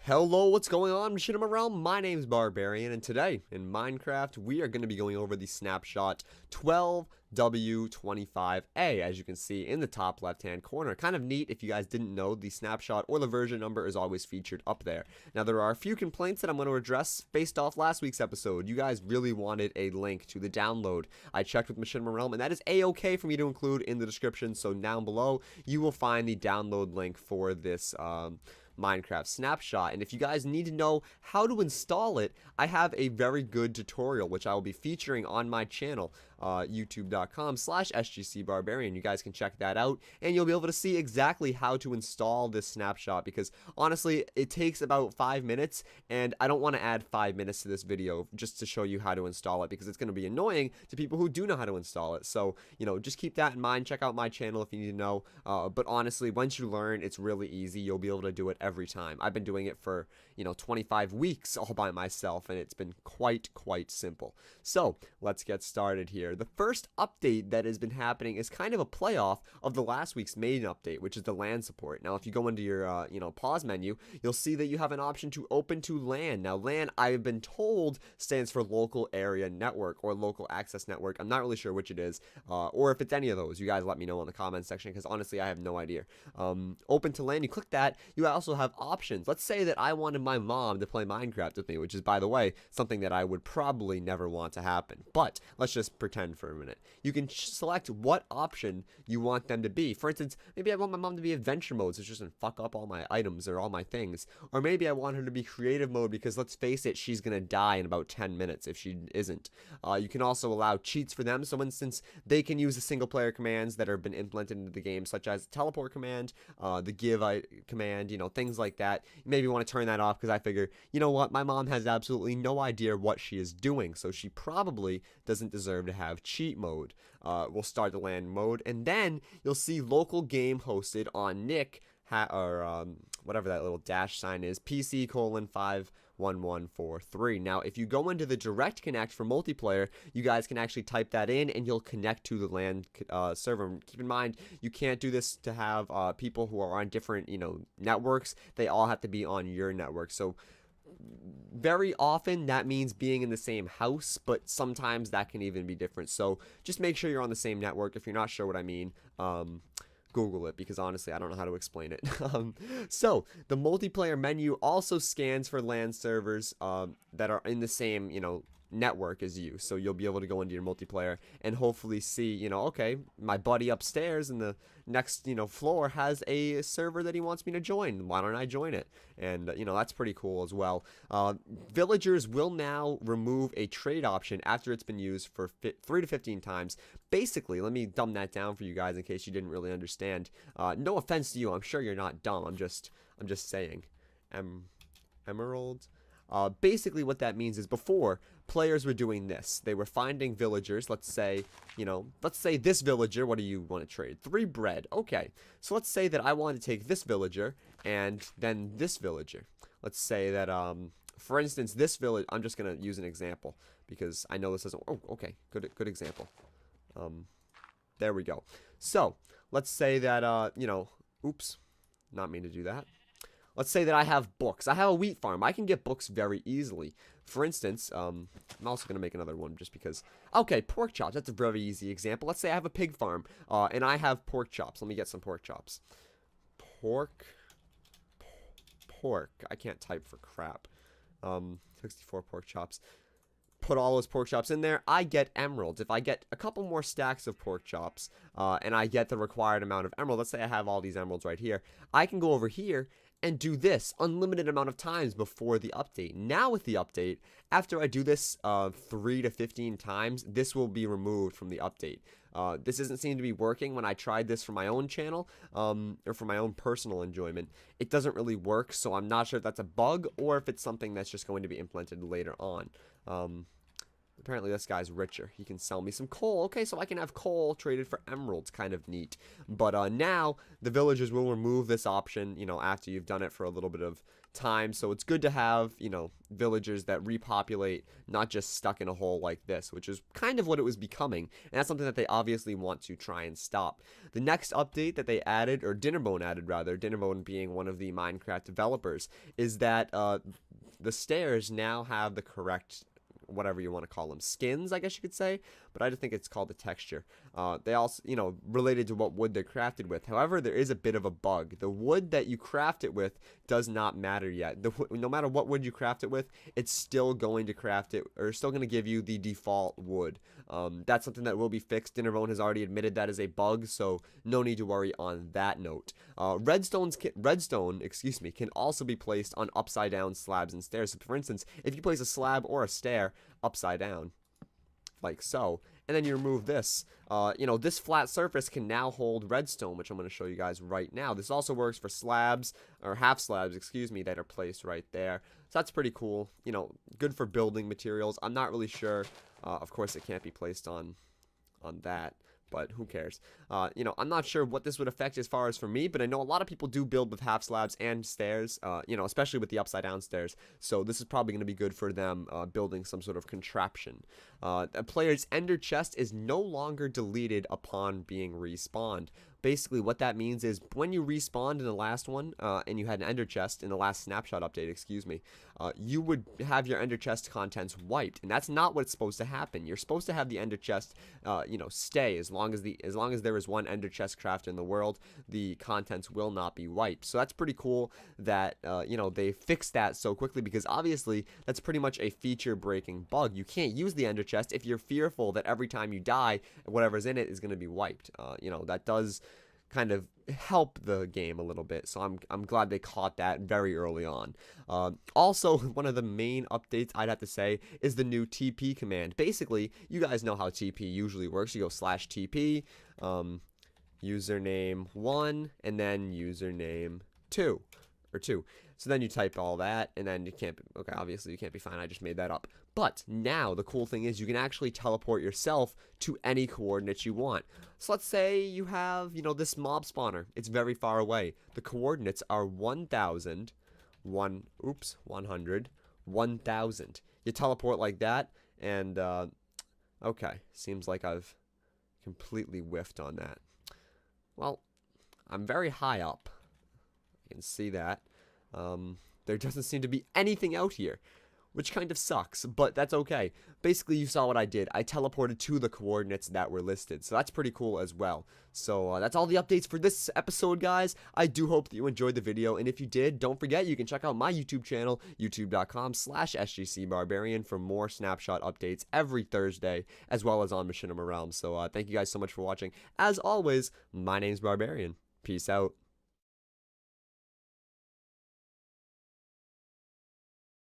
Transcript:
Hello, what's going on, Machinima Realm? My name's Barbarian, and today, in Minecraft, we are going to be going over the Snapshot 12W25A, as you can see in the top left-hand corner. Kind of neat, if you guys didn't know, the Snapshot or the version number is always featured up there. Now, there are a few complaints that I'm going to address based off last week's episode. You guys really wanted a link to the download. I checked with Machinima Realm, and that is A-OK for me to include in the description, so down below, you will find the download link for this, Minecraft Snapshot. And if you guys need to know how to install it, I have a very good tutorial which I will be featuring on my channel, youtube.com/sgcbarbarian. You guys can check that out and you'll be able to see exactly how to install this Snapshot, because honestly it takes about 5 minutes and I don't want to add 5 minutes to this video just to show you how to install it, because it's going to be annoying to people who do know how to install it. So, you know, just keep that in mind. Check out my channel if you need to know, but honestly, once you learn, it's really easy. You'll be able to do it every time. I've been doing it for, 25 weeks all by myself, and it's been quite simple. So let's get started here. The first update that has been happening is kind of a playoff of the last week's main update, which is the LAN support. Now, if you go into your, pause menu, you'll see that you have an option to open to LAN. Now, LAN, I've been told, stands for local area network or local access network. I'm not really sure which it is, or if it's any of those. You guys let me know in the comments section, because honestly, I have no idea. Open to LAN, you click that. You also have options. Let's say that I wanted my mom to play Minecraft with me, which is, by the way, something that I would probably never want to happen. But let's just pretend for a minute. You can select what option you want them to be. For instance, maybe I want my mom to be adventure mode, so she doesn't fuck up all my items or all my things. Or maybe I want her to be creative mode, because let's face it, she's gonna die in about 10 minutes if she isn't. You can also allow cheats for them. So, for instance, they can use the single player commands that have been implemented into the game, such as the teleport command, the give command, things like that. You maybe want to turn that off, because I figure, you know what, my mom has absolutely no idea what she is doing, so she probably doesn't deserve to have cheat mode. We'll start the LAN mode, and then you'll see local game hosted on Nick, whatever that little dash sign is, PC:51143. Now, if you go into the direct connect for multiplayer, you guys can actually type that in and you'll connect to the LAN server. Keep in mind, you can't do this to have people who are on different, networks. They all have to be on your network. So very often that means being in the same house, but sometimes that can even be different. So just make sure you're on the same network. If you're not sure what I mean, Google it, because honestly I don't know how to explain it. So the multiplayer menu also scans for LAN servers that are in the same network as you, so you'll be able to go into your multiplayer and hopefully see, okay, my buddy upstairs in the next floor has a server that he wants me to join. Why don't I join it? And that's pretty cool as well. Villagers will now remove a trade option after it's been used for 3 to 15 times. Basically, let me dumb that down for you guys in case you didn't really understand. No offense to you, I'm sure you're not dumb. I'm just saying. Emerald. Basically what that means is, before, players were doing this. They were finding villagers. Let's say, let's say this villager, what do you want to trade? 3 bread. Okay. So let's say that I want to take this villager and then this villager. Let's say that, for instance, this village, I'm just going to use an example because I know this doesn't, oh, okay. Good example. There we go. So let's say that, oops, not mean to do that. Let's say that I have books. I have a wheat farm. I can get books very easily. For instance, I'm also going to make another one just because. Okay, pork chops. That's a very easy example. Let's say I have a pig farm, and I have pork chops. Let me get some pork chops. Pork. I can't type for crap. 64 pork chops. Put all those pork chops in there. I get emeralds. If I get a couple more stacks of pork chops, and I get the required amount of emerald, let's say I have all these emeralds right here, I can go over here and do this unlimited amount of times before the update. Now with the update, after I do this 3 to 15 times, this will be removed from the update. This doesn't seem to be working. When I tried this for my own channel, or for my own personal enjoyment, it doesn't really work, so I'm not sure if that's a bug or if it's something that's just going to be implemented later on. Apparently this guy's richer. He can sell me some coal. Okay, so I can have coal traded for emeralds. Kind of neat. But now the villagers will remove this option, after you've done it for a little bit of time, so it's good to have, you know, villagers that repopulate, not just stuck in a hole like this, which is kind of what it was becoming, and that's something that they obviously want to try and stop. The next update that they added, or Dinnerbone added rather, Dinnerbone being one of the Minecraft developers, is that the stairs now have the correct, whatever you want to call them, skins, I guess you could say, but I just think it's called the texture. They also, you know, related to what wood they're crafted with. However, there is a bit of a bug. The wood that you craft it with does not matter yet. No matter what wood you craft it with, it's still going to craft it, or still going to give you the default wood. That's something that will be fixed. Dinnerone has already admitted that is a bug, so no need to worry on that note. Redstone, can also be placed on upside down slabs and stairs. So for instance, if you place a slab or a stair upside down, like so, and then you remove this, you know, this flat surface can now hold redstone, which I'm going to show you guys right now. This also works for slabs, or half slabs, excuse me, that are placed right there. So that's pretty cool, you know, good for building materials. I'm not really sure, of course it can't be placed on that, but who cares? You know, I'm not sure what this would affect as far as for me, but I know a lot of people do build with half slabs and stairs, you know, especially with the upside down stairs. So this is probably going to be good for them building some sort of contraption. A player's ender chest is no longer deleted upon being respawned. Basically, what that means is when you respawned in the last one, and you had an ender chest in the last snapshot update, excuse me, you would have your ender chest contents wiped, and that's not what's supposed to happen. You're supposed to have the ender chest, you know, stay as long as there is one ender chest craft in the world. The contents will not be wiped. So that's pretty cool that you know, they fixed that so quickly, because obviously that's pretty much a feature-breaking bug. You can't use the ender chest if you're fearful that every time you die, whatever's in it is going to be wiped. You know, that does kind of help the game a little bit, so I'm glad they caught that very early on. Also, one of the main updates I'd have to say is the new TP command. Basically, you guys know how TP usually works. You go /TP, username 1, and then username 2. So then you type all that, and then you can't, okay, obviously you can't be fine, I just made that up. But now the cool thing is you can actually teleport yourself to any coordinates you want. So let's say you have, you know, this mob spawner. It's very far away. The coordinates are 100, 1000. You teleport like that, and, okay, seems like I've completely whiffed on that. Well, I'm very high up. You can see that. There doesn't seem to be anything out here, which kind of sucks, but that's okay. Basically, you saw what I did. I teleported to the coordinates that were listed, so that's pretty cool as well. So that's all the updates for this episode, guys. I do hope that you enjoyed the video, and if you did, don't forget you can check out my YouTube channel, youtube.com/sgcbarbarian, for more Snapshot updates every Thursday, as well as on Machinima Realms. So thank you guys so much for watching. As always, my name's Barbarian. Peace out.